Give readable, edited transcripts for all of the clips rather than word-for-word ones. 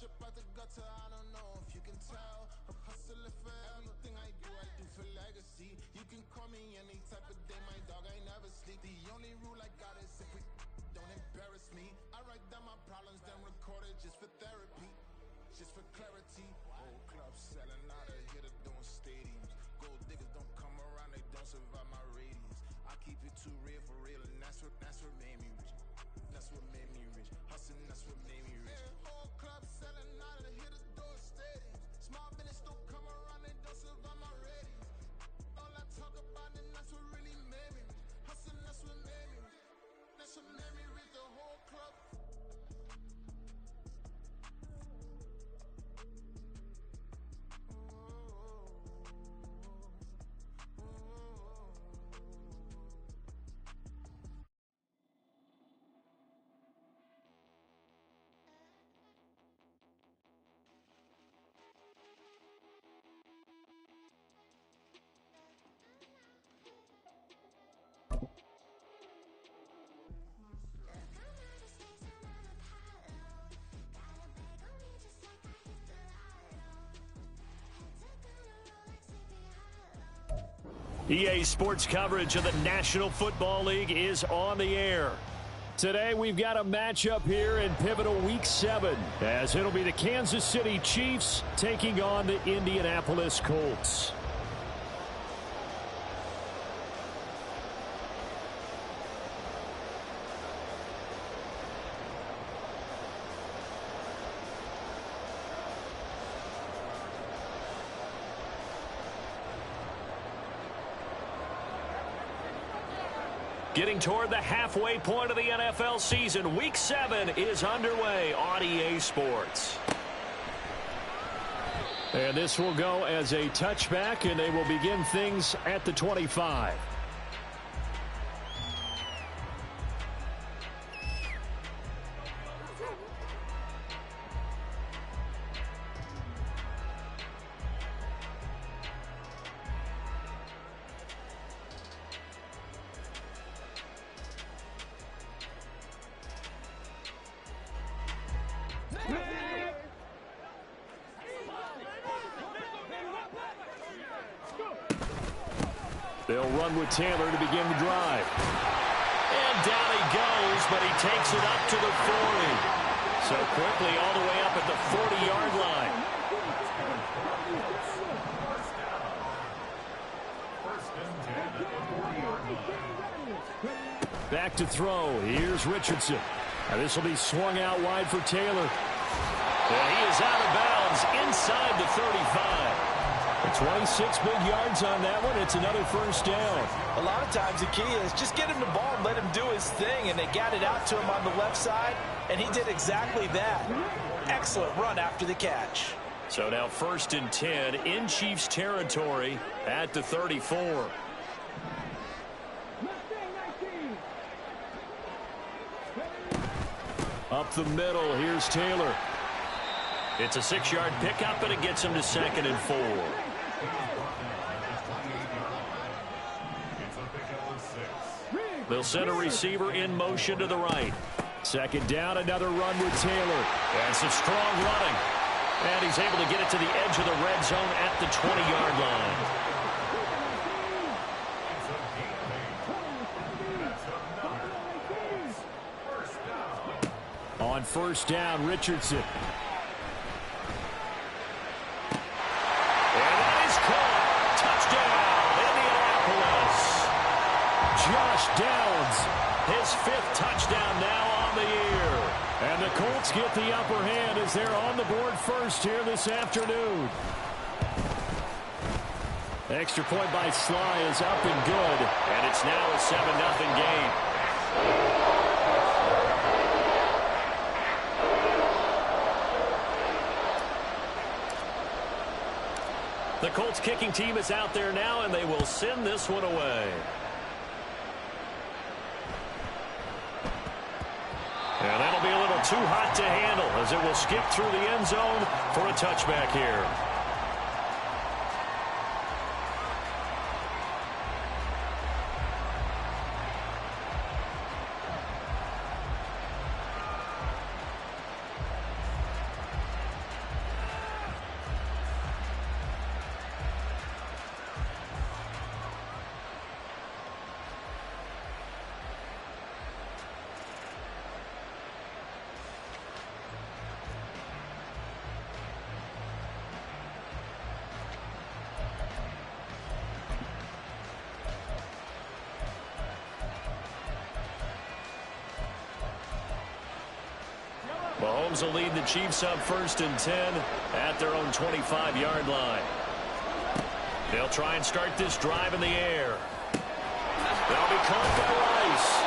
out the gutter, I don't know if you can tell. I'm hustling for everything I do for legacy. You can call me any type of day, my dog, I never sleep. The only rule I got is if we don't embarrass me. I write down my problems, then record it just for therapy, just for clarity. Whole club selling out of here to doing stadiums. Gold diggers don't come around, they don't survive my radius. I keep it too real for real, and that's what made me rich. That's what made me rich. Hustling, that's what made me rich. Whole club selling out of here to doing stadiums. Small business don't come around, they don't survive my radius. All I talk about, and that's what really made me rich. Hustling, that's what made me rich. That's what made me rich. The whole club. EA Sports coverage of the National Football League is on the air. Today we've got a matchup here in pivotal Week 7, as it'll be the Kansas City Chiefs taking on the Indianapolis Colts. Getting toward the halfway point of the NFL season, Week 7 is underway on EA Sports. And this will go as a touchback, and they will begin things at the 25. They'll run with Taylor to begin the drive. And down he goes, but he takes it up to the 40. So quickly all the way up at the 40-yard line. Back to throw. Here's Richardson. Now this will be swung out wide for Taylor. And he is out of bounds inside the 35. 26 big yards on that one. It's another first down. A lot of times the key is just get him the ball and let him do his thing, and they got it out to him on the left side, and he did exactly that. Excellent run after the catch. So now 1st and 10 in Chiefs territory at the 34. Up the middle, here's Taylor. It's a 6-yard pickup, and it gets him to 2nd and 4. They'll send a receiver in motion to the right. 2nd down, another run with Taylor. And some strong running. And he's able to get it to the edge of the red zone at the 20-yard line. On 1st down, Richardson. Josh Downs, his 5th touchdown now on the year. And the Colts get the upper hand as they're on the board first here this afternoon. Extra point by Sly is up and good. And it's now a 7-0 game. The Colts kicking team is out there now, and they will send this one away. And that'll be a little too hot to handle as it will skip through the end zone for a touchback here. Mahomes will lead the Chiefs up 1st and 10 at their own 25-yard line. They'll try and start this drive in the air. That'll be caught by Rice.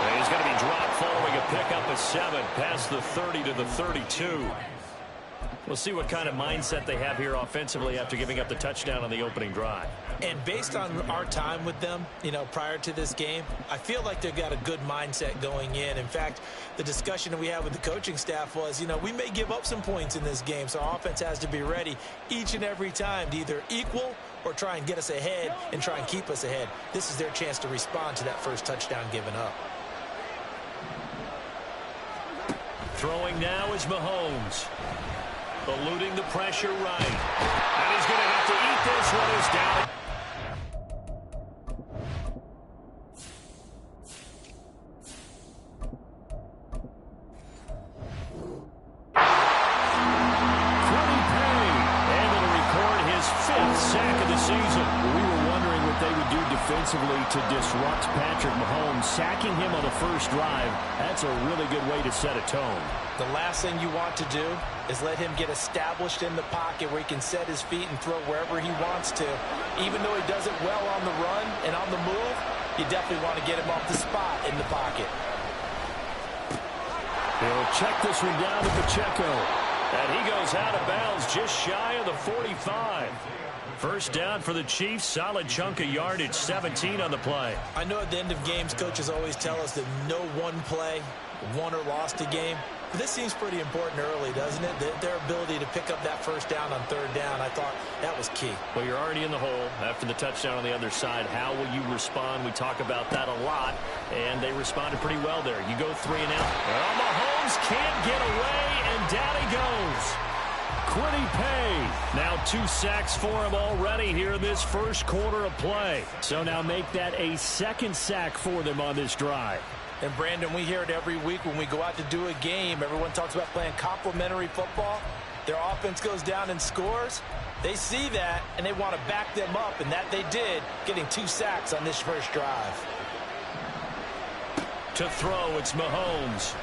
And he's going to be dropped following a pickup of 7 past the 30 to the 32. We'll see what kind of mindset they have here offensively after giving up the touchdown on the opening drive. And based on our time with them, prior to this game, I feel like they've got a good mindset going in. In fact, the discussion that we had with the coaching staff was, we may give up some points in this game, so our offense has to be ready each and every time to either equal or try and get us ahead and try and keep us ahead. This is their chance to respond to that first touchdown given up. Throwing now is Mahomes. Eluding the pressure right. And he's going to have to eat this one. Is down. Kwity Paye able to record his 5th sack of the season. We were wondering what they would do defensively to disrupt Patrick Mahomes. Sacking him on the first drive, that's a really good way to set a tone. The last thing you want to do is let him get established in the pocket where he can set his feet and throw wherever he wants to. Even though he does it well on the run and on the move, you definitely want to get him off the spot in the pocket. He'll check this one down to Pacheco. And he goes out of bounds just shy of the 45. First down for the Chiefs. Solid chunk of yardage, 17 on the play. I know at the end of games, coaches always tell us that no one play won or lost a game. But this seems pretty important early, doesn't it? Their ability to pick up that first down on 3rd down, I thought that was key. Well, you're already in the hole after the touchdown on the other side. How will you respond? We talk about that a lot, and they responded pretty well there. You go 3 and out. Well, Mahomes can't get away, and down he goes. Kwity Paye. Now 2 sacks for him already here in this first quarter of play. So now make that a 2nd sack for them on this drive. And, Brandon, we hear it every week when we go out to do a game. Everyone talks about playing complementary football. Their offense goes down and scores. They see that, and they want to back them up, and that they did, getting 2 sacks on this first drive. To throw, it's Mahomes.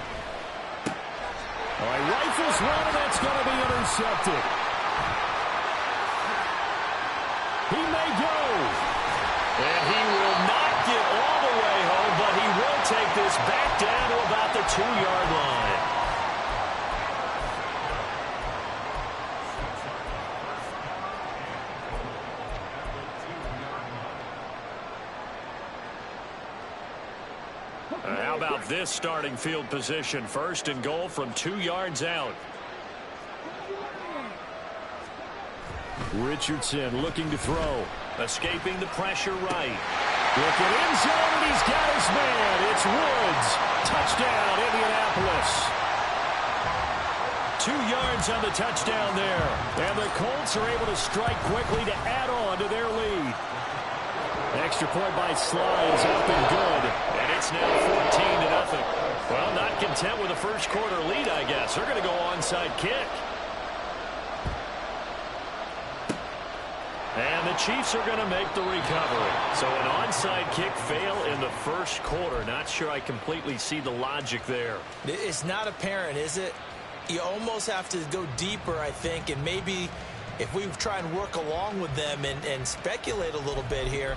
All right, rifles one, and that's going to be intercepted. He may go. And he will not get all the way home, but he will take this back down to about the 2-yard line. How about this starting field position? 1st and goal from 2 yards out. Richardson looking to throw. Escaping the pressure right. Looking end zone, and he's got his man. It's Woods. Touchdown, Indianapolis. 2 yards on the touchdown there. And the Colts are able to strike quickly to add on to their lead. Extra point by Sly is up and good. And it's now 14-0. Well, not content with a first quarter lead, I guess. They're going to go onside kick. And the Chiefs are going to make the recovery. So an onside kick fail in the first quarter. Not sure I completely see the logic there. It's not apparent, is it? You almost have to go deeper, I think, and maybe if we try and work along with them and speculate a little bit here,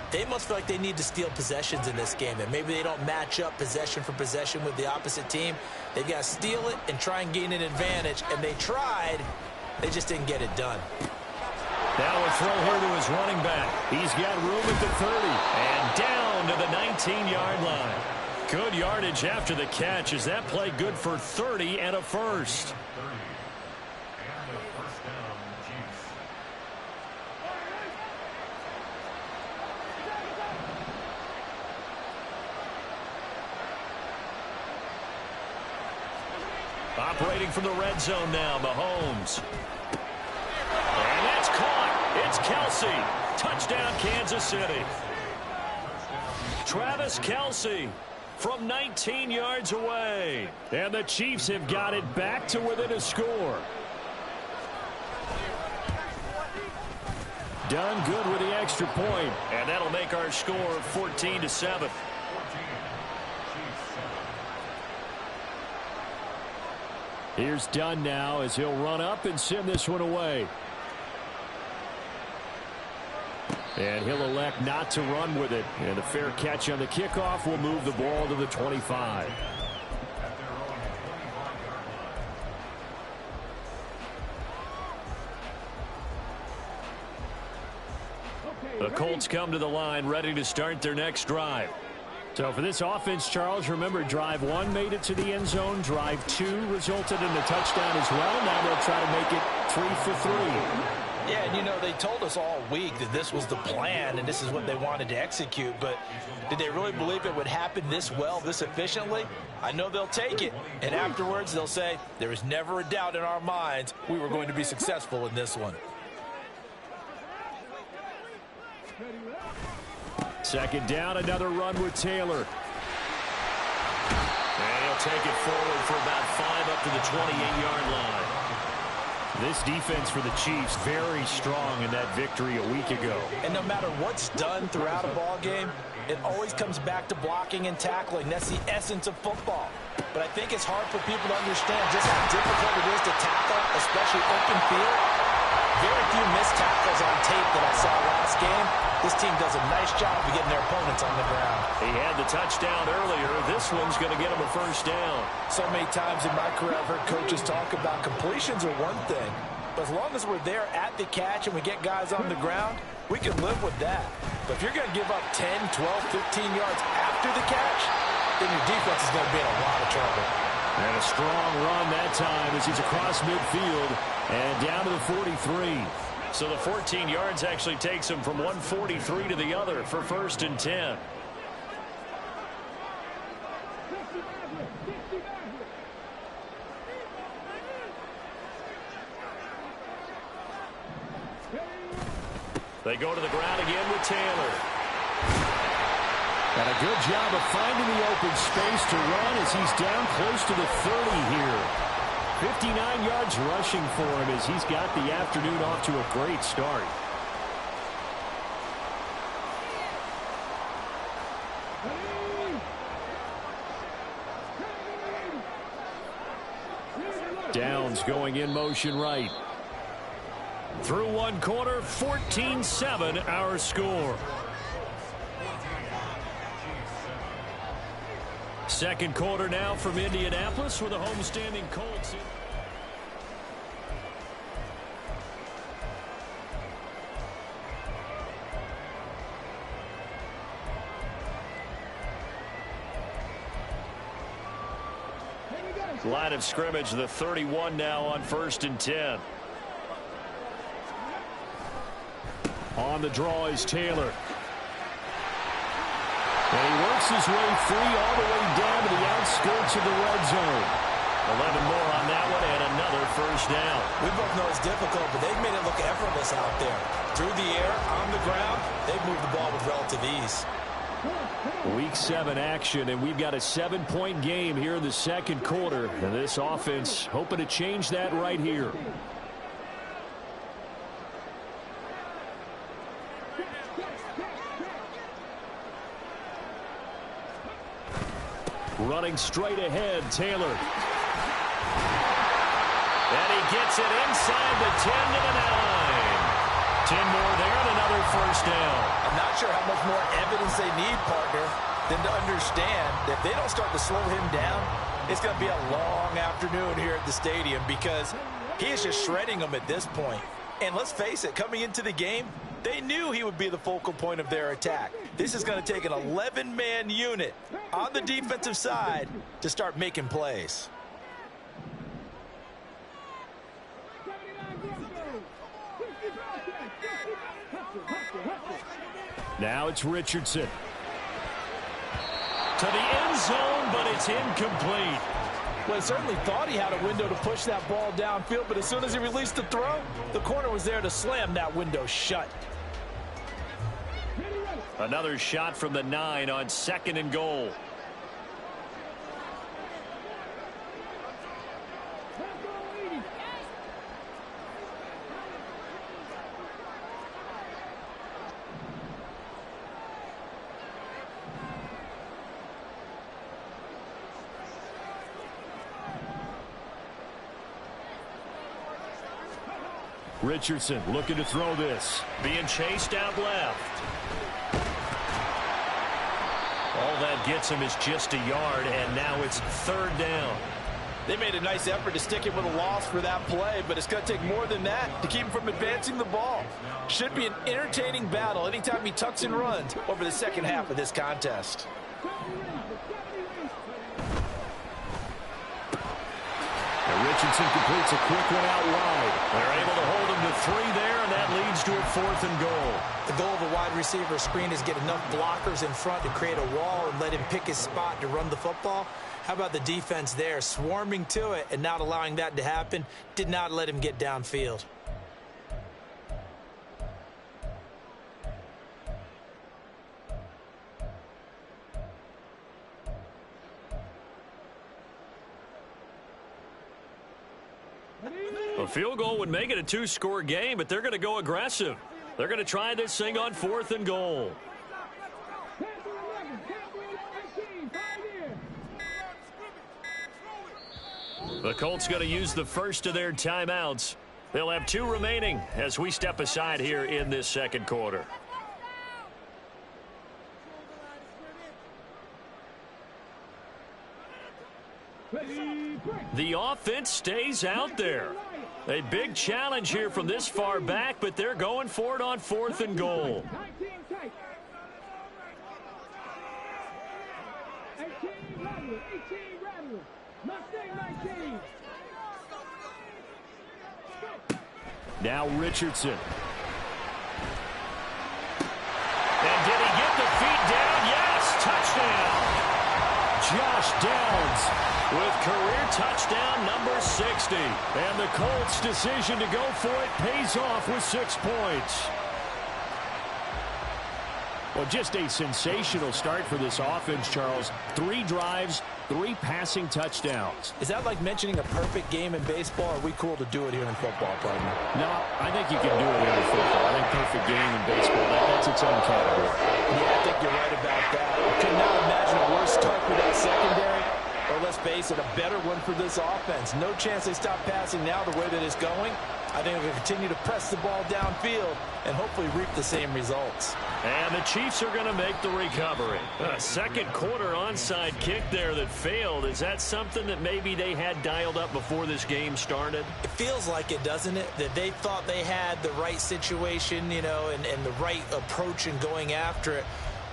they must feel like they need to steal possessions in this game, and maybe they don't match up possession for possession with the opposite team. They've got to steal it and try and gain an advantage, and they tried. They just didn't get it done. Now a throw here to his running back. He's got room at the 30 and down to the 19-yard line. Good yardage after the catch. Is that play good for 30 and a first? Operating from the red zone now, Mahomes. And that's caught. It's Kelce. Touchdown, Kansas City. Travis Kelce from 19 yards away. And the Chiefs have got it back to within a score. Done good with the extra point. And that'll make our score 14-7. Here's Dunn now as he'll run up and send this one away. And he'll elect not to run with it. And a fair catch on the kickoff will move the ball to the 25. The Colts come to the line ready to start their next drive. So for this offense, Charles, remember drive 1 made it to the end zone. Drive 2 resulted in a touchdown as well. Now they'll try to make it 3 for 3. Yeah, and you know, they told us all week that this was the plan and this is what they wanted to execute, but did they really believe it would happen this well, this efficiently? I know they'll take it, and afterwards they'll say, there was never a doubt in our minds we were going to be successful in this one. Second down, another run with Taylor. And he'll take it forward for about 5 up to the 28-yard line. This defense for the Chiefs very strong in that victory a week ago. And no matter what's done throughout a ball game, it always comes back to blocking and tackling. That's the essence of football. But I think it's hard for people to understand just how difficult it is to tackle, especially open field. Very few missed tackles on tape that I saw last game. This team does a nice job of getting their opponents on the ground. He had the touchdown earlier. This one's going to get him a first down. So many times in my career I've heard coaches talk about completions are one thing. But as long as we're there at the catch and we get guys on the ground, we can live with that. But if you're going to give up 10, 12, 15 yards after the catch, then your defense is going to be in a lot of trouble. And a strong run that time as he's across midfield and down to the 43. So the 14 yards actually takes him from 143 to the other for first and 10. They go to the ground again with Taylor. And a good job of finding the open space to run as he's down close to the 30 here. 59 yards rushing for him as he's got the afternoon off to a great start. Downs going in motion right. Through one quarter, 14-7 our score. Second quarter now from Indianapolis for the homestanding Colts. Line of scrimmage, the 31 now on first and 10. On the draw is Taylor. And he works his way free all the way down to the outskirts of the red zone. 11 more on that one and another first down. We both know it's difficult, but they've made it look effortless out there. Through the air, on the ground, they've moved the ball with relative ease. Week 7 action, and we've got a 7-point game here in the second quarter. And this offense hoping to change that right here. Running straight ahead, Taylor. And he gets it inside the 10 to the 9. 10 more there and another first down. I'm not sure how much more evidence they need, partner, than to understand that if they don't start to slow him down, it's going to be a long afternoon here at the stadium because he is just shredding them at this point. And let's face it, coming into the game, they knew he would be the focal point of their attack. This is going to take an 11-man unit on the defensive side to start making plays. Now it's Richardson. To the end zone, but it's incomplete. Well, he certainly thought he had a window to push that ball downfield, but as soon as he released the throw, the corner was there to slam that window shut. Another shot from the 9 on second and goal. Richardson looking to throw this. Being chased out left. All that gets him is just a yard, and now it's 3rd down. They made a nice effort to stick him with a loss for that play, but it's going to take more than that to keep him from advancing the ball. Should be an entertaining battle anytime he tucks and runs over the second half of this contest. And Richardson completes a quick one out wide. They're able to hold him to 3 there, and that leads to a 4th and goal. The goal of a wide receiver screen is get enough blockers in front to create a wall and let him pick his spot to run the football. How about the defense there, swarming to it and not allowing that to happen? Did not let him get downfield. A field goal would make it a 2-score game, but they're going to go aggressive. They're going to try this thing on 4th and goal. The Colts going to use the first of their timeouts. They'll have 2 remaining as we step aside here in this second quarter. The offense stays out there. A big challenge here from this far back, but they're going for it on 4th and goal. Now Richardson. And did he get the feet down? Yes, touchdown. Josh Downs with career touchdown number 60. And the Colts' decision to go for it pays off with 6 points. Well, just a sensational start for this offense, Charles. 3 drives, 3 passing touchdowns. Is that like mentioning a perfect game in baseball? Or are we cool to do it here in football, partner? No, I think you can do it here in football. I think perfect game in baseball, that's its own category. Yeah, I think you're right about that. I could not imagine a worse start for that secondary. Or let's face it, a better one for this offense. No chance they stop passing now the way that it's going. I think they'll continue to press the ball downfield and hopefully reap the same results. And the Chiefs are going to make the recovery. A second quarter onside kick there that failed. Is that something that maybe they had dialed up before this game started? It feels like it, doesn't it? That they thought they had the right situation, you know, and the right approach in going after it.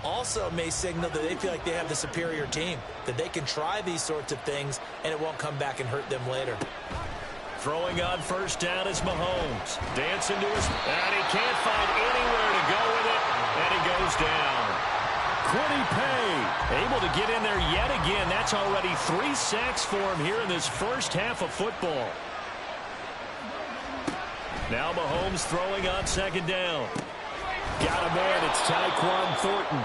Also may signal that they feel like they have the superior team, that they can try these sorts of things and it won't come back and hurt them later. Throwing on first down is Mahomes. Dancing to his... And he can't find anywhere to go with it. And he goes down. Kwity Paye able to get in there yet again. That's already 3 sacks for him here in this first half of football. Now Mahomes throwing on second down. Got a man. It's Tyquan Thornton.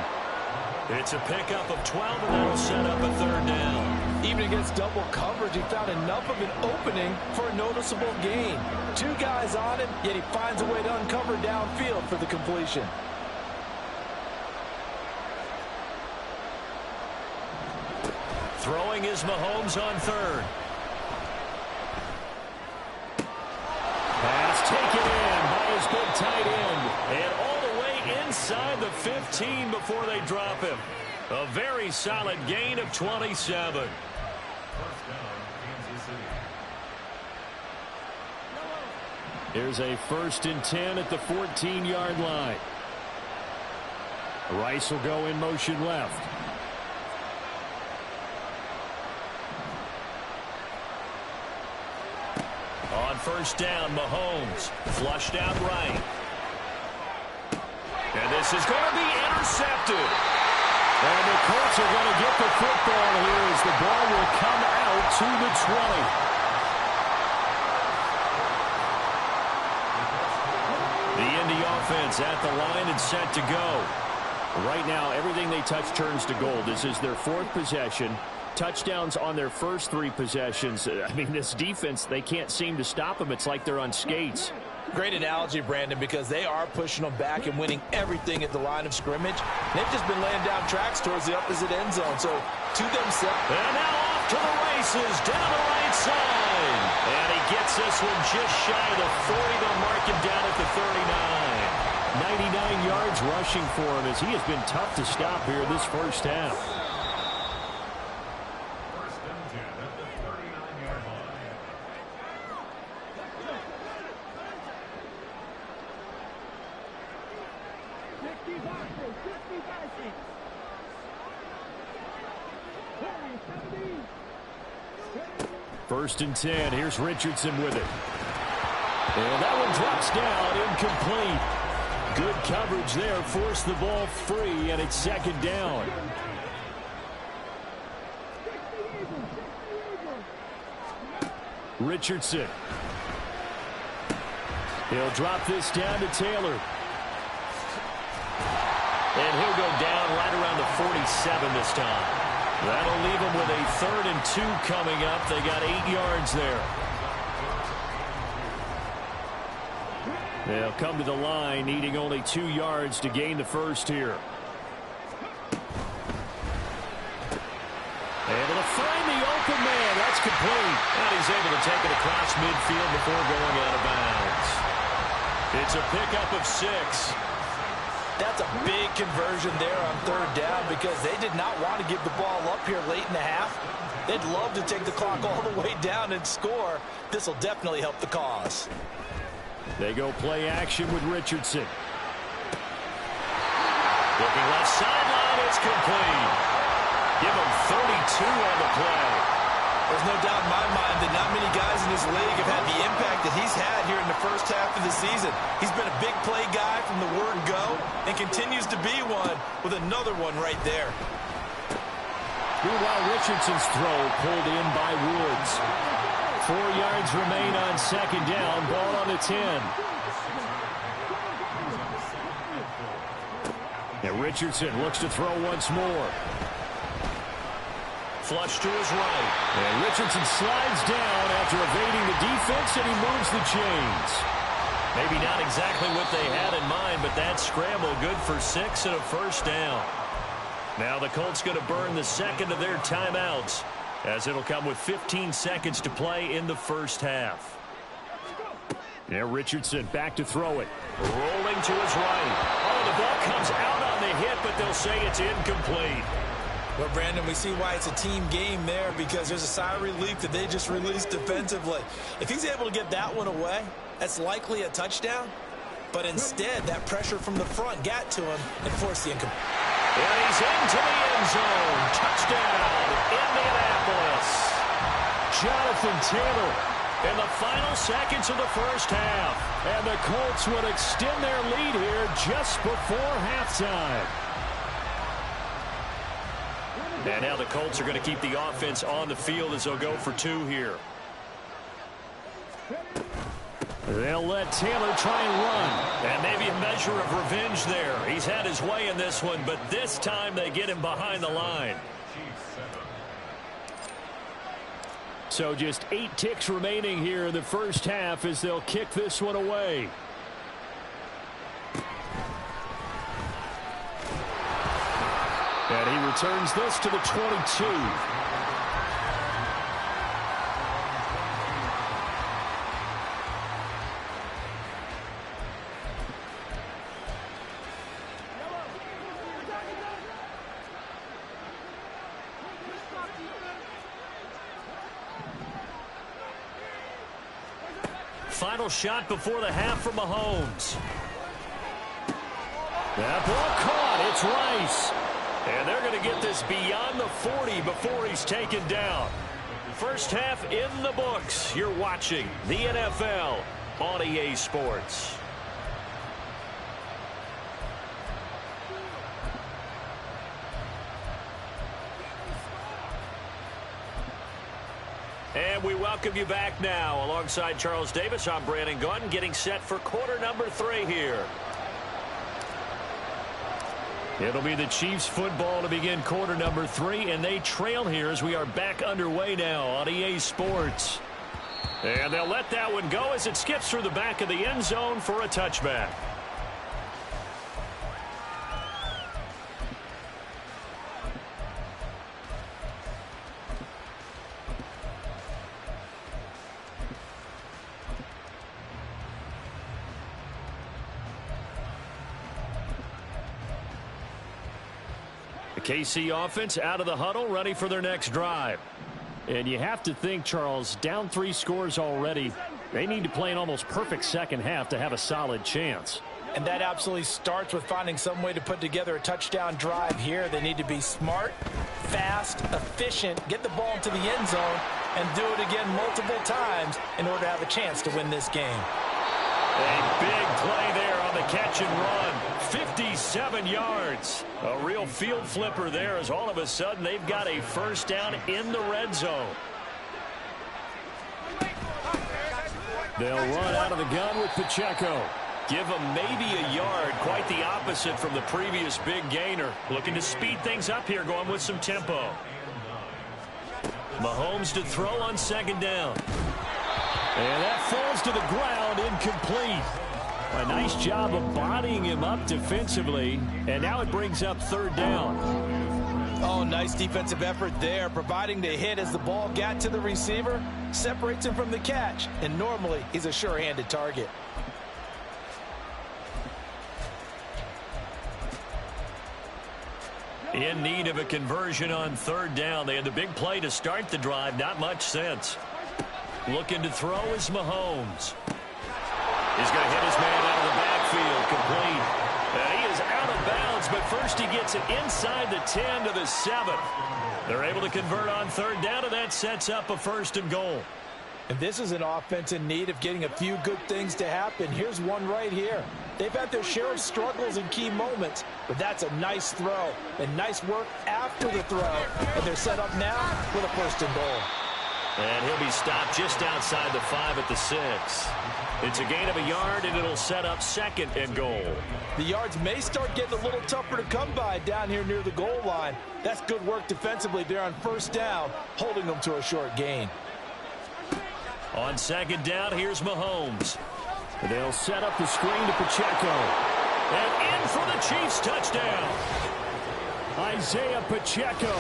It's a pickup of 12, and that'll set up a 3rd down. Even against double coverage, he found enough of an opening for a noticeable gain. 2 guys on him, yet he finds a way to uncover downfield for the completion. Throwing is Mahomes on 3rd. Pass taken in by his big tight end. And all the way inside the 15 before they drop him. A very solid gain of 27. Here's a 1st and 10 at the 14-yard line. Rice will go in motion left. On first down, Mahomes flushed out right. And this is going to be intercepted. And the Colts are going to get the football here as the ball will come out to the 20. The Indy offense at the line and set to go. Right now, everything they touch turns to gold. This is their 4th possession. Touchdowns on their first 3 possessions. I mean, this defense, they can't seem to stop them. It's like they're on skates. Great analogy, Brandon, because they are pushing them back and winning everything at the line of scrimmage. They've just been laying down tracks towards the opposite end zone. So, to themselves. And now off to the races, down the right side. And he gets gets this one just shy of the 40. They'll mark him down at the 39. 99 yards rushing for him as he has been tough to stop here this first half. First and 10. Here's Richardson with it. And that one drops down, incomplete. Good coverage there. Forced the ball free, and it's second down. Richardson. He'll drop this down to Taylor. And he'll go down right around the 47 this time. That'll leave them with a 3rd and 2 coming up. They got 8 yards there. They'll come to the line, needing only 2 yards to gain the first here. Able to find the open man. That's complete. And he's able to take it across midfield before going out of bounds. It's a pickup of 6. That's a big conversion there on 3rd down because they did not want to give the ball up here late in the half. They'd love to take the clock all the way down and score. This will definitely help the cause. They go play action with Richardson. Looking left sideline, it's complete. Give him 32 on the play. There's no doubt in my mind that not many guys in this league have had the impact that he's had here in the first half of the season. He's been a big play guy from the word go and continues to be one with another one right there. Meanwhile, Richardson's throw pulled in by Woods. 4 yards remain on second down. Ball on the 10. And Richardson looks to throw once more. Flush to his right. And Richardson slides down after evading the defense, and he moves the chains. Maybe not exactly what they had in mind, but that scramble good for 6 and a first down. Now the Colts going to burn the second of their timeouts, as it'll come with 15 seconds to play in the first half. Yeah, Richardson back to throw it. Rolling to his right. Oh, the ball comes out on the hit, but they'll say it's incomplete. Well, Brandon, we see why it's a team game there because there's a sigh of relief that they just released defensively. If he's able to get that one away, that's likely a touchdown. But instead, that pressure from the front got to him and forced the incomplete. And he's into the end zone. Touchdown, Indianapolis. Jonathan Taylor in the final seconds of the first half. And the Colts would extend their lead here just before halftime. And now the Colts are going to keep the offense on the field as they'll go for 2 here. They'll let Taylor try and run. And maybe a measure of revenge there. He's had his way in this one, but this time they get him behind the line. So just 8 ticks remaining here in the first half as they'll kick this one away. And he returns this to the 22. Final shot before the half from Mahomes. That ball caught. It's Rice. And they're going to get this beyond the 40 before he's taken down. First half in the books. You're watching the NFL on EA Sports. And we welcome you back now. Alongside Charles Davis, I'm Brandon Gunn, getting set for quarter number 3 here. It'll be the Chiefs football to begin quarter number 3, and they trail here as we are back underway now on EA Sports. And they'll let that one go as it skips through the back of the end zone for a touchback. The KC offense out of the huddle, ready for their next drive. And you have to think, Charles, down 3 scores already. They need to play an almost perfect second half to have a solid chance. And that absolutely starts with finding some way to put together a touchdown drive here. They need to be smart, fast, efficient, get the ball into the end zone, and do it again multiple times in order to have a chance to win this game. A big play there on the catch and run. 57 yards. A real field flipper there as all of a sudden they've got a first down in the red zone. They'll run out of the gun with Pacheco. Give him maybe a yard, quite the opposite from the previous big gainer. Looking to speed things up here, going with some tempo. Mahomes to throw on second down. And that falls to the ground, incomplete. A nice job of bodying him up defensively, and now it brings up third down. Oh, nice defensive effort there, providing the hit as the ball got to the receiver, separates him from the catch, and normally he's a sure-handed target. In need of a conversion on third down. They had the big play to start the drive. Not much sense. Looking to throw is Mahomes. He's going to hit his man out of the backfield. Complete. And he is out of bounds, but first he gets it inside the 10 to the 7. They're able to convert on third down, and that sets up a first and goal. And this is an offense in need of getting a few good things to happen. Here's one right here. They've had their share of struggles in key moments, but that's a nice throw and nice work after the throw. And they're set up now with a first and goal. And he'll be stopped just outside the 5 at the 6. It's a gain of a yard, and it'll set up second and goal. The yards may start getting a little tougher to come by down here near the goal line. That's good work defensively there on first down, holding them to a short gain. On second down, here's Mahomes. They'll set up the screen to Pacheco. And in for the Chiefs touchdown. Isaiah Pacheco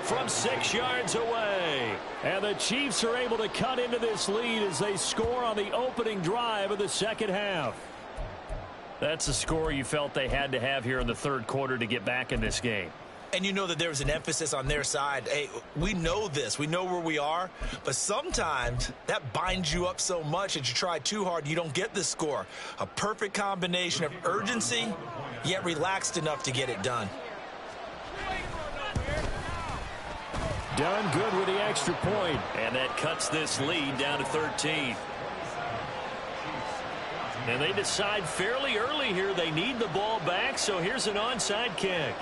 from 6 yards away. And the Chiefs are able to cut into this lead as they score on the opening drive of the second half. That's a score you felt they had to have here in the third quarter to get back in this game. And you know that there was an emphasis on their side. Hey, we know this. We know where we are. But sometimes that binds you up so much that you try too hard, you don't get the score. A perfect combination of urgency, yet relaxed enough to get it done. Done good with the extra point. And that cuts this lead down to 13. And they decide fairly early here they need the ball back, so here's an onside kick.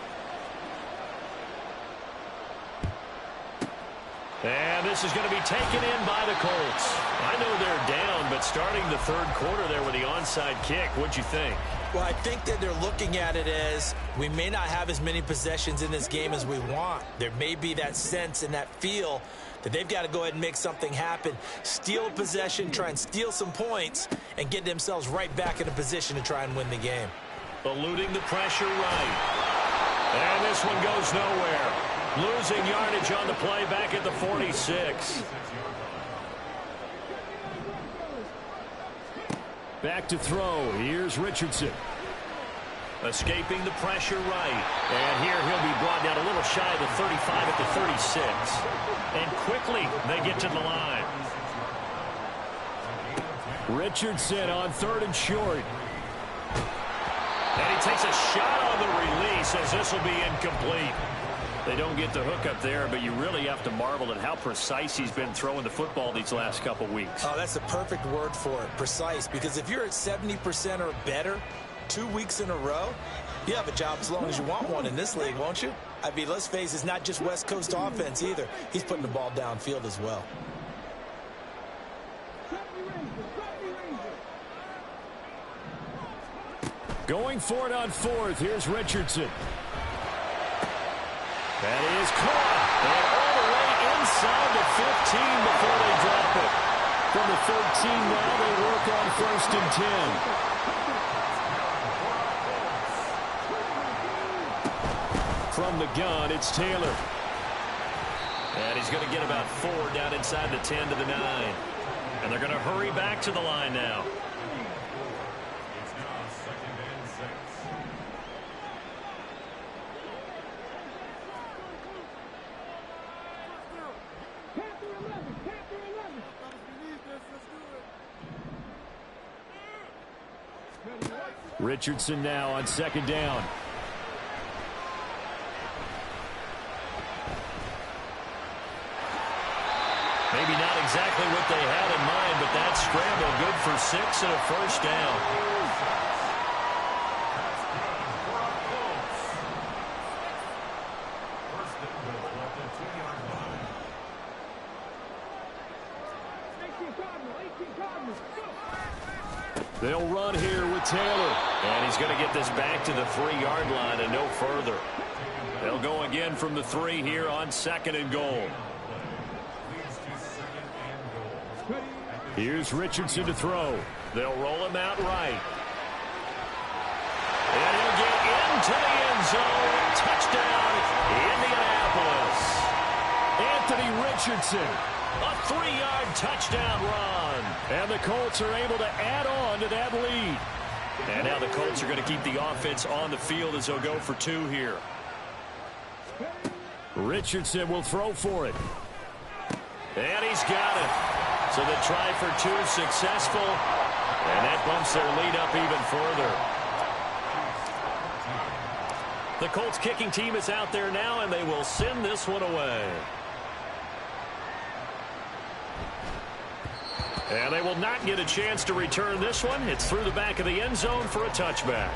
And this is going to be taken in by the Colts. I know they're down, but starting the third quarter there with the onside kick, what'd you think? Well, I think that they're looking at it as we may not have as many possessions in this game as we want. There may be that sense and that feel that they've got to go ahead and make something happen, steal a possession, try and steal some points, and get themselves right back in a position to try and win the game. Eluding the pressure right. And this one goes nowhere. Losing yardage on the play back at the 46. Back to throw. Here's Richardson. Escaping the pressure right. And here he'll be brought down a little shy of the 35 at the 36. And quickly they get to the line. Richardson on third and short. And he takes a shot on the release as this will be incomplete. They don't get the hook up there, but you really have to marvel at how precise he's been throwing the football these last couple weeks. Oh, that's the perfect word for it, precise, because if you're at 70% or better 2 weeks in a row, you have a job as long as you want one in this league, won't you? I mean, let's face it, it's not just West Coast offense either. He's putting the ball downfield as well. Going for it on fourth. Here's Richardson. That is caught. And all the way inside the 15 before they drop it. From the 13 now, they work on first and 10. From the gun, it's Taylor. And he's going to get about 4 down inside the 10 to the 9. And they're going to hurry back to the line now. Richardson now on second down. Maybe not exactly what they had in mind, but that scramble good for 6 and a first down. They'll run here with Taylor. And he's going to get this back to the 3-yard line and no further. They'll go again from the 3 here on second and goal. Here's Richardson to throw. They'll roll him out right. And he'll get into the end zone. Touchdown, Indianapolis. Anthony Richardson. A 3-yard touchdown run. And the Colts are able to add on to that lead. And now the Colts are going to keep the offense on the field as they'll go for 2 here. Richardson will throw for it. And he's got it. So the try for 2 successful. And that bumps their lead up even further. The Colts kicking team is out there now, and they will send this one away. And they will not get a chance to return this one. It's through the back of the end zone for a touchback.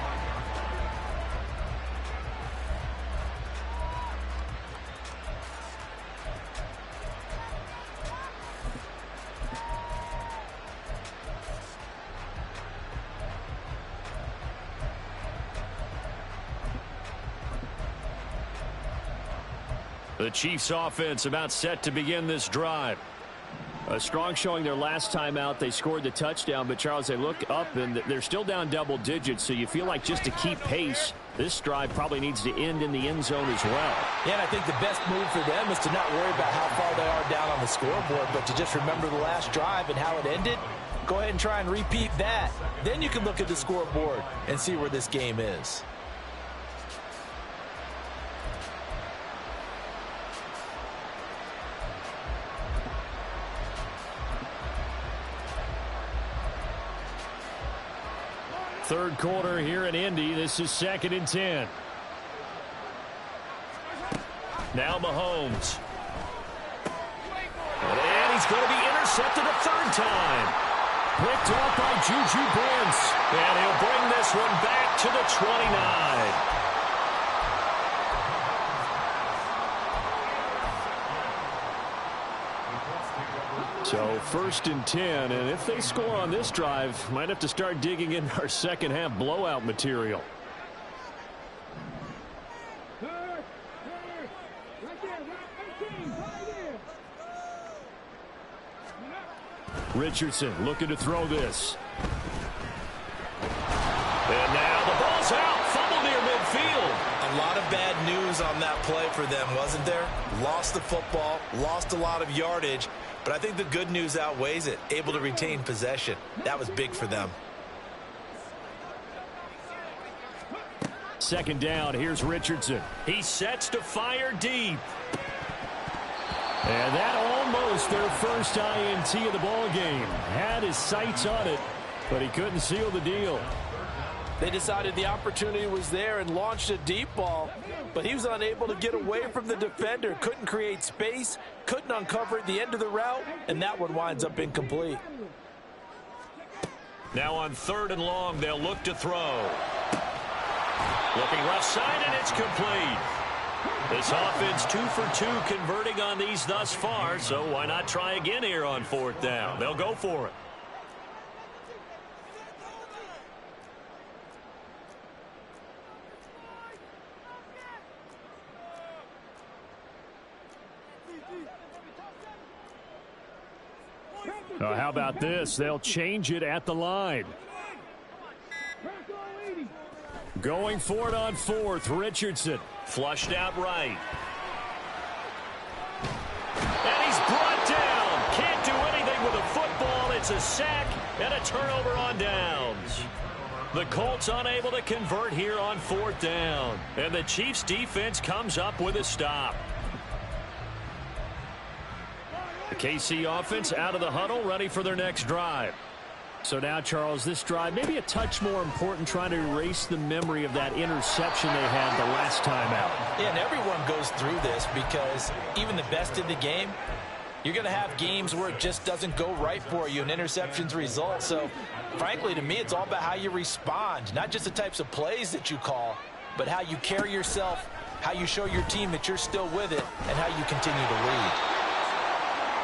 The Chiefs offense about set to begin this drive. A strong showing their last time out. They scored the touchdown, but Charles, they look up and they're still down double digits, so you feel like just to keep pace, this drive probably needs to end in the end zone as well. Yeah, and I think the best move for them is to not worry about how far they are down on the scoreboard, but to just remember the last drive and how it ended. Go ahead and try and repeat that. Then you can look at the scoreboard and see where this game is. Third quarter here in Indy. This is 2nd and 10. Now Mahomes. And he's going to be intercepted a 3rd time. Picked off by Juju Brents. And he'll bring this one back to the 29. So 1st and 10, and if they score on this drive, might have to start digging in our second half blowout material. Richardson looking to throw this. And now the ball's out. Fumble near midfield. A lot of bad news on that play for them, wasn't there? Lost the football, lost a lot of yardage. But I think the good news outweighs it. Able to retain possession. That was big for them. 2nd down. Here's Richardson. He sets to fire deep. And that almost their first INT of the ball game. Had his sights on it, but he couldn't seal the deal. They decided the opportunity was there and launched a deep ball, but he was unable to get away from the defender, couldn't create space, couldn't uncover at the end of the route, and that one winds up incomplete. Now on 3rd and long, they'll look to throw. Looking left side, and it's complete. This offense 2 for 2 converting on these thus far, so why not try again here on 4th down? They'll go for it. How about this? They'll change it at the line. Going for it on 4th, Richardson. Flushed out right. And he's brought down. Can't do anything with a football. It's a sack and a turnover on downs. The Colts unable to convert here on 4th down. And the Chiefs defense comes up with a stop. The KC offense out of the huddle, ready for their next drive. So now, Charles, this drive maybe a touch more important, trying to erase the memory of that interception they had the last time out. Yeah, and everyone goes through this because even the best in the game, you're going to have games where it just doesn't go right for you and interceptions result. So, frankly, to me, it's all about how you respond, not just the types of plays that you call, but how you carry yourself, how you show your team that you're still with it, and how you continue to lead.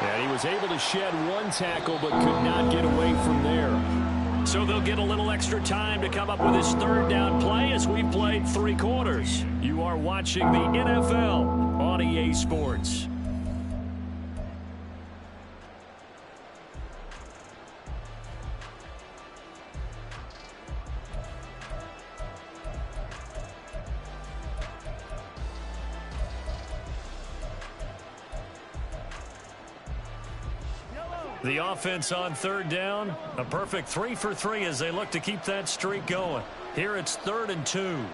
And he was able to shed one tackle but could not get away from there. So they'll get a little extra time to come up with his third down play as we played 3 quarters. You are watching the NFL on EA Sports. The offense on third down, a perfect 3 for 3 as they look to keep that streak going. Here it's 3rd and 2.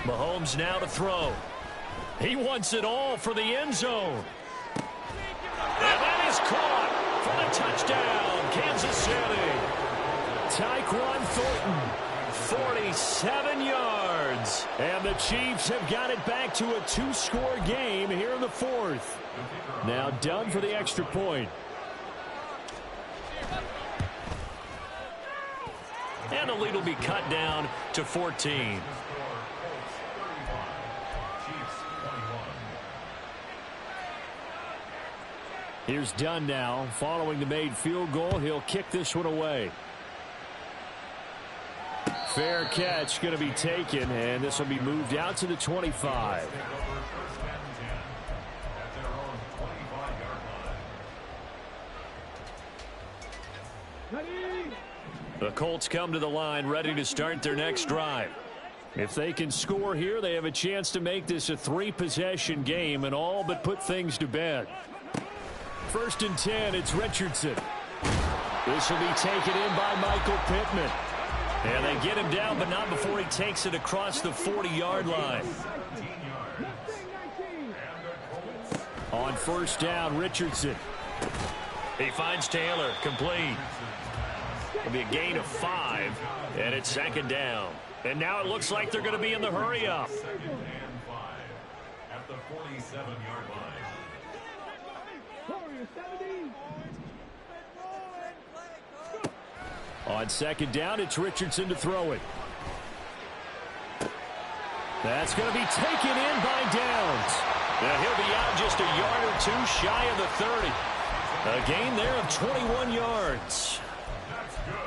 Mahomes now to throw. He wants it all for the end zone. And that is caught for the touchdown, Kansas City. Tyquan Thornton. 47 yards. And the Chiefs have got it back to a 2-score game here in the 4th. Now done for the extra point. And the lead will be cut down to 14. Here's Dunn now. Following the made field goal, he'll kick this one away. Fair catch going to be taken, and this will be moved out to the 25. The Colts come to the line ready to start their next drive. If they can score here, they have a chance to make this a 3-possession game and all but put things to bed. 1st and 10, it's Richardson. This will be taken in by Michael Pittman. And they get him down, but not before he takes it across the 40-yard line. On 1st down, Richardson. He finds Taylor, complete. It'll be a gain of 5, and it's 2nd down. And now it looks like they're going to be in the hurry-up. At the 47-yard line. On 2nd down, it's Richardson to throw it. That's going to be taken in by Downs. Now he'll be out just a yard or 2 shy of the 30. A gain there of 21 yards.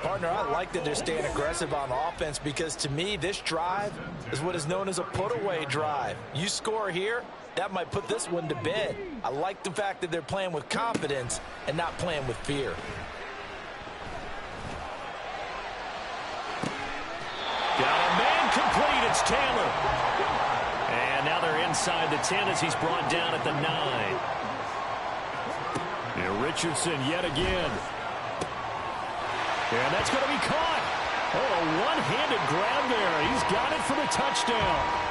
Partner, I like that they're staying aggressive on offense because to me, this drive is what is known as a put-away drive. You score here, that might put this one to bed. I like the fact that they're playing with confidence and not playing with fear. Got a man complete. It's Taylor. And now they're inside the 10 as he's brought down at the 9. Now Richardson yet again. And that's going to be caught. Oh, a one-handed grab there. He's got it for the touchdown.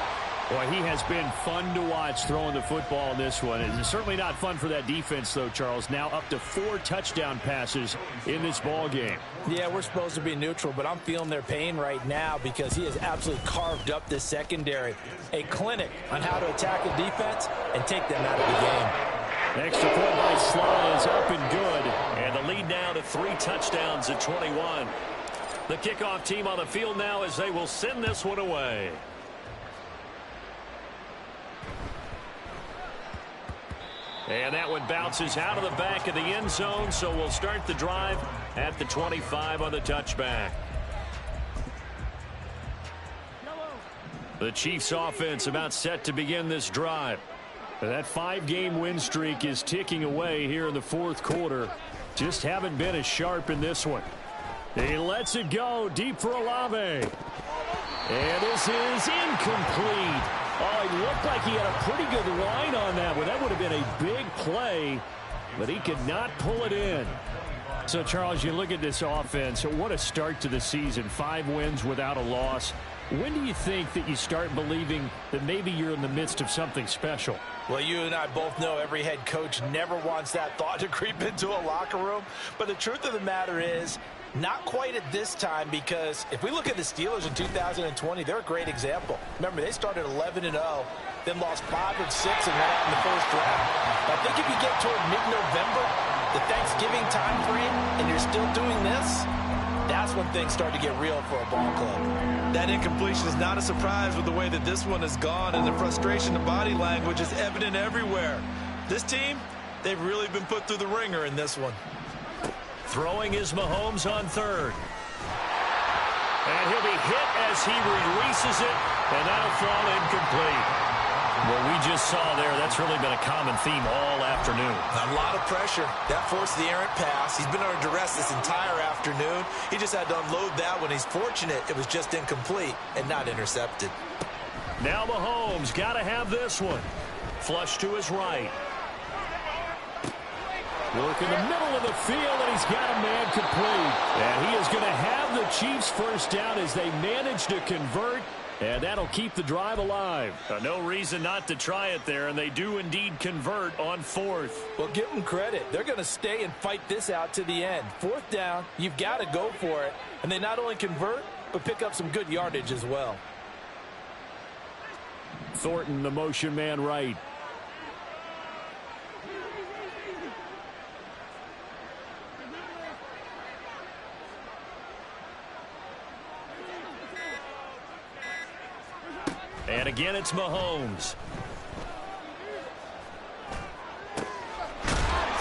Boy, he has been fun to watch throwing the football in this one. It's certainly not fun for that defense, though, Charles. Now up to 4 touchdown passes in this ball game. Yeah, we're supposed to be neutral, but I'm feeling their pain right now because he has absolutely carved up this secondary. A clinic on how to attack a defense and take them out of the game. Extra point by Sly is up and good. And the lead now to 3 touchdowns at 21. The kickoff team on the field now as they will send this one away. And that one bounces out of the back of the end zone, so we'll start the drive at the 25 on the touchback. The Chiefs offense about set to begin this drive. That 5-game win streak is ticking away here in the 4th quarter. Just haven't been as sharp in this one. He lets it go deep for Olave. And this is incomplete. Oh, he looked like he had a pretty good line on that one. That would have been a big play, but he could not pull it in. So, Charles, you look at this offense. What a start to the season. 5 wins without a loss. When do you think that you start believing that maybe you're in the midst of something special? Well, you and I both know every head coach never wants that thought to creep into a locker room. But the truth of the matter is, not quite at this time, because if we look at the Steelers in 2020, they're a great example. Remember, they started 11-0, then lost 5 of 6 and went out in the first round. I think if you get toward mid-November, the Thanksgiving time frame, and you're still doing this, that's when things start to get real for a ball club. That incompletion is not a surprise with the way that this one has gone, and the frustration of body language is evident everywhere. This team, they've really been put through the ringer in this one. Throwing is Mahomes on third. And he'll be hit as he releases it, and that'll fall incomplete. What we just saw there, that's really been a common theme all afternoon. A lot of pressure. That forced the errant pass. He's been under duress this entire afternoon. He just had to unload that one. He's fortunate it was just incomplete and not intercepted. Now Mahomes got to have this one. Flush to his right. Work in the middle of the field, and he's got a man complete. And he is going to have the Chiefs first down as they manage to convert. And that'll keep the drive alive. No reason not to try it there, and they do indeed convert on fourth. Well, give them credit. They're going to stay and fight this out to the end. Fourth down, you've got to go for it. And they not only convert, but pick up some good yardage as well. Thornton, the motion man right. And again, it's Mahomes. From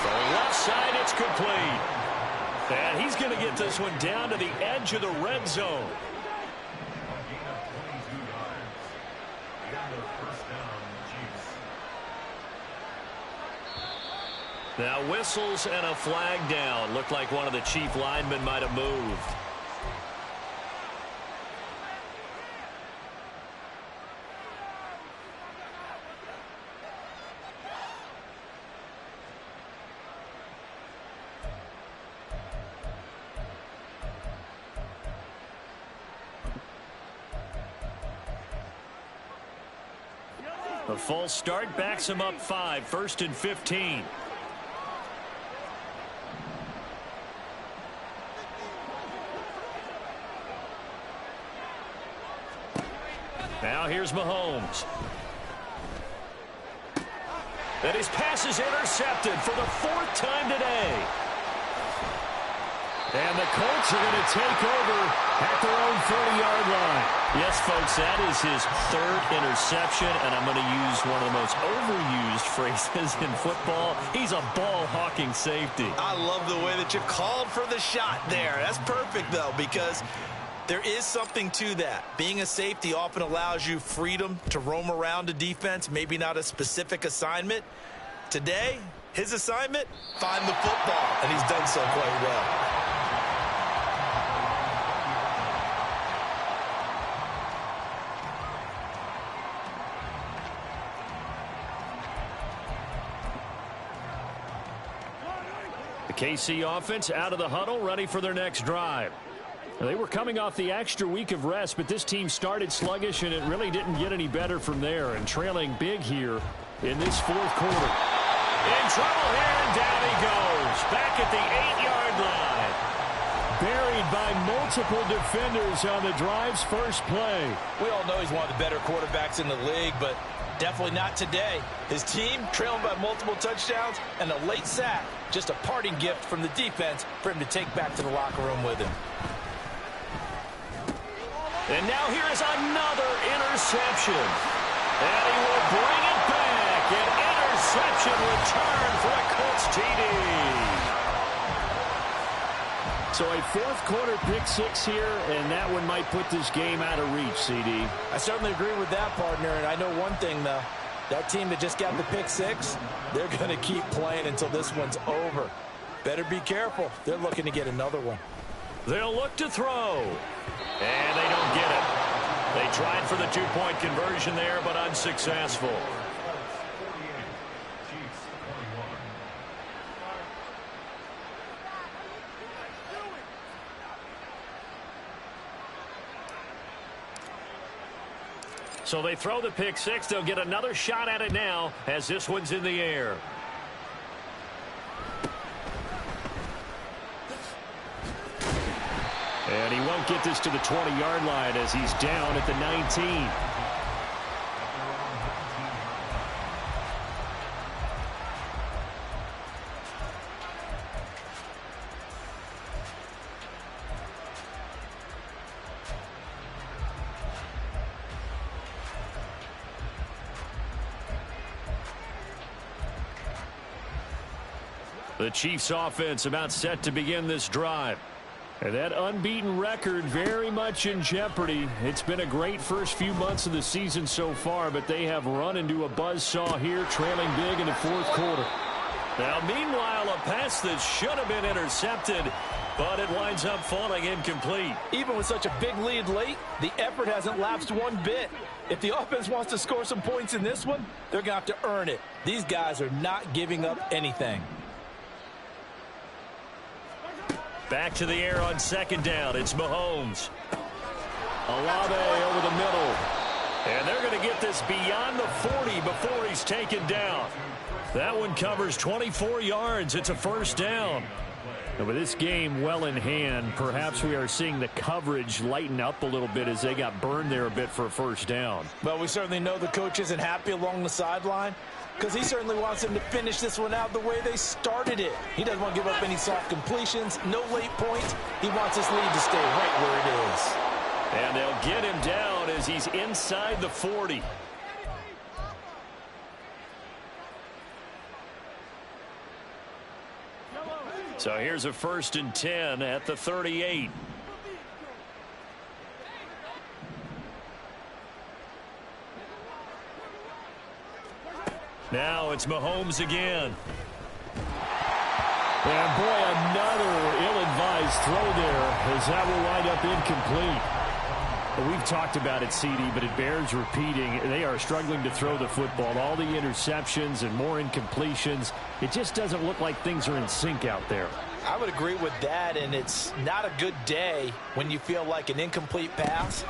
the left side, it's complete. And he's going to get this one down to the edge of the red zone. Now whistles and a flag down. Looked like one of the Chief linemen might have moved. The false start backs him up 5, 1st and 15. Now here's Mahomes. And his pass is intercepted for the 4th time today. And the Colts are going to take over at their own 40-yard line. Yes, folks, that is his 3rd interception, and I'm going to use one of the most overused phrases in football. He's a ball-hawking safety. I love the way that you called for the shot there. That's perfect, though, because there is something to that. Being a safety often allows you freedom to roam around a defense, maybe not a specific assignment. Today, his assignment, find the football, and he's done so quite well. KC offense out of the huddle, ready for their next drive. They were coming off the extra week of rest, but this team started sluggish, and it really didn't get any better from there, and trailing big here in this 4th quarter. In trouble here, and down he goes. Back at the 8-yard line. Buried by multiple defenders on the drive's first play. We all know he's one of the better quarterbacks in the league, but definitely not today. His team trailing by multiple touchdowns, and a late sack, just a parting gift from the defense for him to take back to the locker room with him. And now here is another interception. And he will bring it back. An interception return for a Colts TD. So a 4th quarter pick 6 here, and that one might put this game out of reach, CD. I certainly agree with that, partner, and I know one thing, though. That team that just got the pick 6, they're going to keep playing until this one's over. Better be careful. They're looking to get another one. They'll look to throw. And they don't get it. They tried for the 2-point conversion there, but unsuccessful. So they throw the pick six. They'll get another shot at it now as this one's in the air. And he won't get this to the 20-yard line as he's down at the 19. The Chiefs offense about set to begin this drive. And that unbeaten record very much in jeopardy. It's been a great first few months of the season so far, but they have run into a buzzsaw here, trailing big in the fourth quarter. Now, meanwhile, a pass that should have been intercepted, but it winds up falling incomplete. Even with such a big lead late, the effort hasn't lapsed one bit. If the offense wants to score some points in this one, they're going to have to earn it. These guys are not giving up anything. Back to the air on second down. It's Mahomes. Olave over the middle. And they're going to get this beyond the 40 before he's taken down. That one covers 24 yards. It's a first down. And with this game well in hand, perhaps we are seeing the coverage lighten up a little bit as they got burned there a bit for a first down. Well, we certainly know the coach isn't happy along the sideline, because he certainly wants them to finish this one out the way they started it. He doesn't want to give up any soft completions, no late points. He wants this lead to stay right where it is. And they'll get him down as he's inside the 40. So here's a 1st and 10 at the 38. Now it's Mahomes again. And boy, another ill-advised throw there as that will wind up incomplete. We've talked about it, CD, but it bears repeating. They are struggling to throw the football. All the interceptions and more incompletions. It just doesn't look like things are in sync out there. I would agree with that, and it's not a good day when you feel like an incomplete pass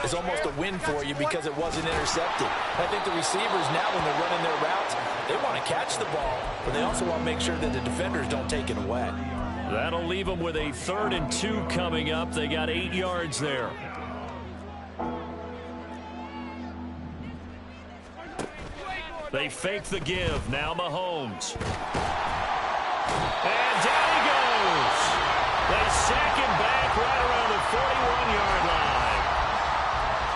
is almost a win for you because it wasn't intercepted. I think the receivers now, when they're running their routes, they want to catch the ball, but they also want to make sure that the defenders don't take it away. That'll leave them with a 3rd and 2 coming up. They got 8 yards there. They fake the give. Now Mahomes. And down he goes. They sack him back right around the 41-yard line.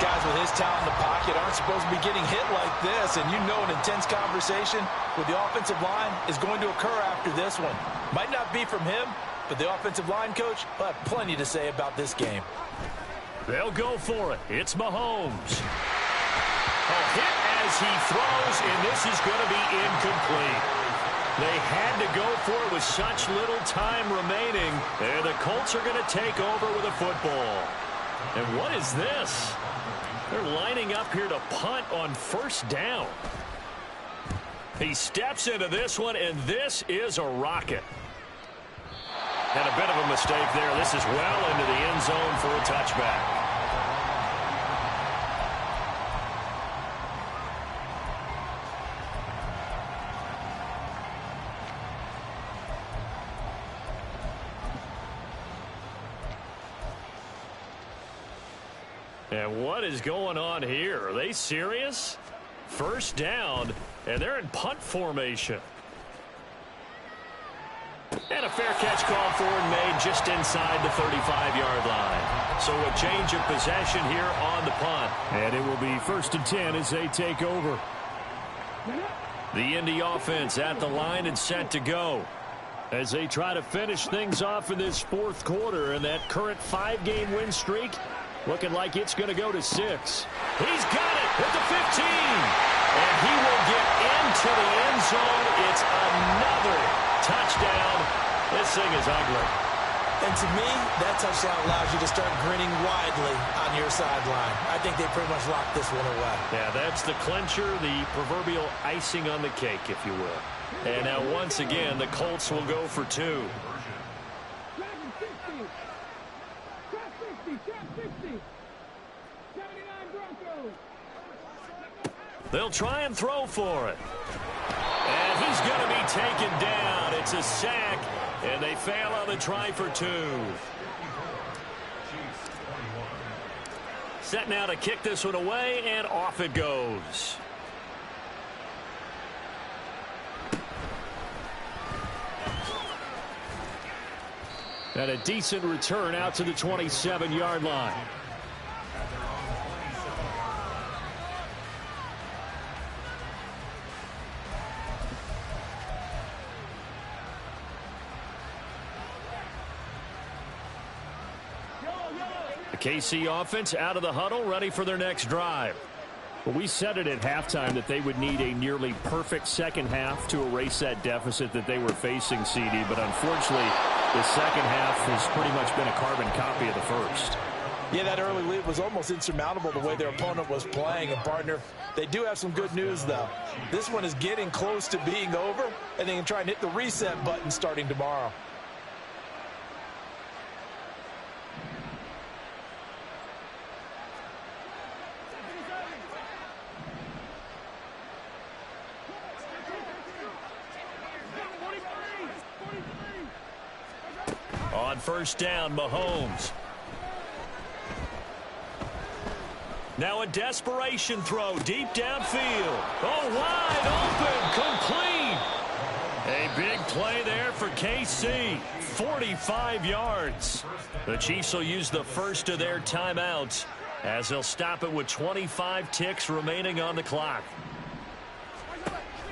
Guys with his talent in the pocket aren't supposed to be getting hit like this, and you know an intense conversation with the offensive line is going to occur after this one. Might not be from him, but the offensive line coach will have plenty to say about this game. They'll go for it. It's Mahomes. A hit as he throws, and this is going to be incomplete. They had to go for it with such little time remaining, and the Colts are going to take over with a football. And what is this? They're lining up here to punt on 1st down. He steps into this one, and this is a rocket. And a bit of a mistake there. This is well into the end zone for a touchback. And what is going on here? Are they serious? 1st down, and they're in punt formation. And a fair catch call for and made just inside the 35-yard line. So a change of possession here on the punt. And it will be 1st and 10 as they take over. The Indy offense at the line and set to go as they try to finish things off in this 4th quarter. And that current 5-game win streak looking like it's going to go to 6. He's got it at the 15. And he will get into the end zone. It's another touchdown. This thing is ugly. And to me, that touchdown allows you to start grinning widely on your sideline. I think they pretty much locked this one away. Yeah, that's the clincher, the proverbial icing on the cake, if you will. And now once again, the Colts will go for 2. They'll try and throw for it. And he's going to be taken down. It's a sack, and they fail on the try for 2. Set now to kick this one away, and off it goes. And a decent return out to the 27-yard line. The KC offense out of the huddle, ready for their next drive. Well, we said it at halftime that they would need a nearly perfect second half to erase that deficit that they were facing, CD. But unfortunately, the second half has pretty much been a carbon copy of the first. Yeah, that early lead was almost insurmountable the way their opponent was playing. And, partner, they do have some good news, though. This one is getting close to being over, and they can try and hit the reset button starting tomorrow. On first down, Mahomes. Now a desperation throw deep downfield. Oh, wide open, complete. A big play there for KC. 45 yards. The Chiefs will use the first of their timeouts as they'll stop it with 25 ticks remaining on the clock.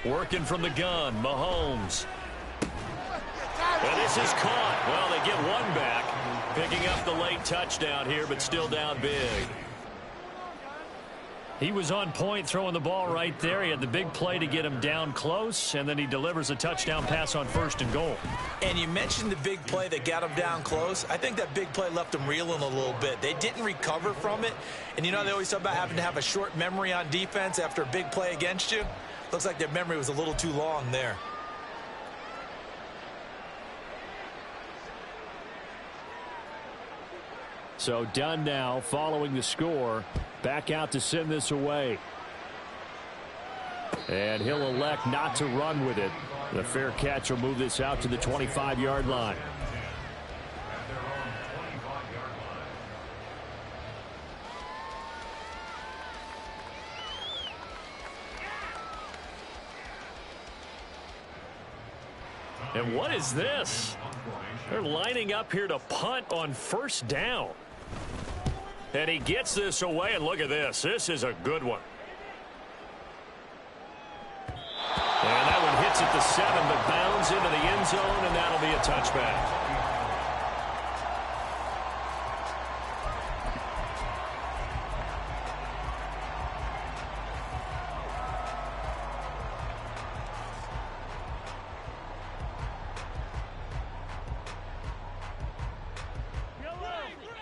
Working from the gun, Mahomes. And this is caught. Well, they get one back, picking up the late touchdown here, but still down big. He was on point throwing the ball right there. He had the big play to get him down close, and then he delivers a touchdown pass on first and goal. And you mentioned the big play that got him down close. I think that big play left him reeling a little bit. They didn't recover from it. And, you know, they always talk about having to have a short memory on defense after a big play against you. Looks like their memory was a little too long there. So done now following the score. Back out to send this away. And he'll elect not to run with it. The fair catch will move this out to the 25-yard line. And what is this? They're lining up here to punt on first down. And he gets this away, and look at this. This is a good one. And that one hits at the 7, but bounds into the end zone, and that'll be a touchback.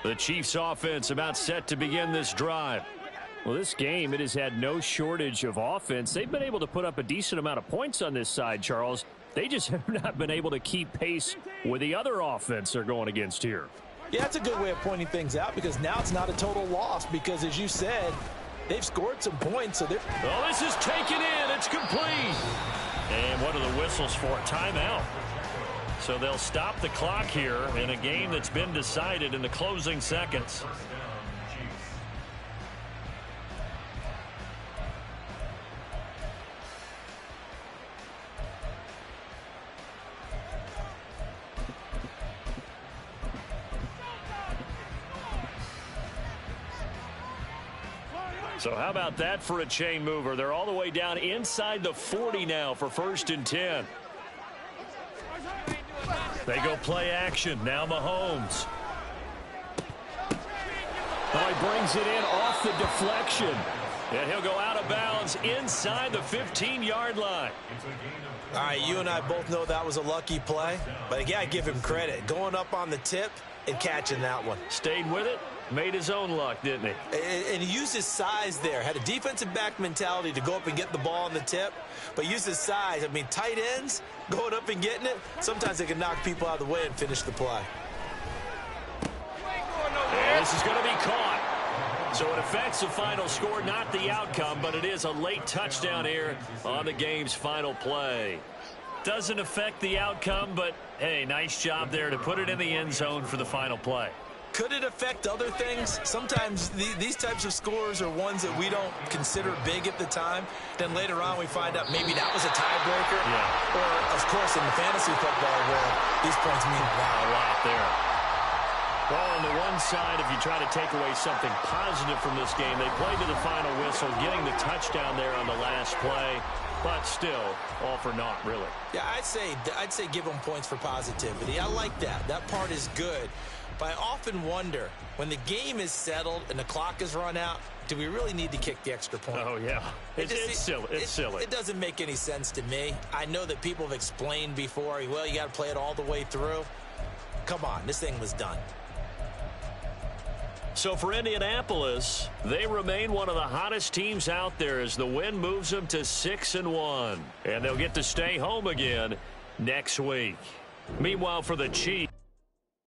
The Chiefs offense about set to begin this drive. Well, this game, it has had no shortage of offense. They've been able to put up a decent amount of points on this side, Charles. They just have not been able to keep pace with the other offense they're going against here. Yeah, that's a good way of pointing things out because now it's not a total loss because, as you said, they've scored some points. So oh, this is taken in. It's complete. And what are the whistles for? Timeout. So they'll stop the clock here in a game that's been decided in the closing seconds. So how about that for a chain mover? They're all the way down inside the 40 now for first and 10. They go play action. Now Mahomes. Oh, he brings it in off the deflection. And he'll go out of bounds inside the 15-yard line. All right, you and I both know that was a lucky play. But again, I give him credit. Going up on the tip and catching that one. Stayed with it. Made his own luck, didn't he? And he used his size there. Had a defensive back mentality to go up and get the ball on the tip. But used his size. I mean, tight ends going up and getting it. Sometimes they can knock people out of the way and finish the play. And this is going to be caught. So it affects the final score, not the outcome, but it is a late touchdown here on the game's final play. Doesn't affect the outcome, but, hey, nice job there to put it in the end zone for the final play. Could it affect other things? Sometimes these types of scores are ones that we don't consider big at the time. Then later on we find out maybe that was a tiebreaker. Yeah. Or, of course, in the fantasy football world, these points mean a lot. A lot there. Well, on the one side, if you try to take away something positive from this game, they played to the final whistle, getting the touchdown there on the last play. But still, all for naught, really. Yeah, I'd say give them points for positivity. I like that. That part is good. But I often wonder, when the game is settled and the clock is run out, do we really need to kick the extra point? Oh, yeah. It's silly. It's silly. It doesn't make any sense to me. I know that people have explained before, well, you got to play it all the way through. Come on, this thing was done. So for Indianapolis, they remain one of the hottest teams out there as the win moves them to 6-1. And they'll get to stay home again next week. Meanwhile, for the Chiefs.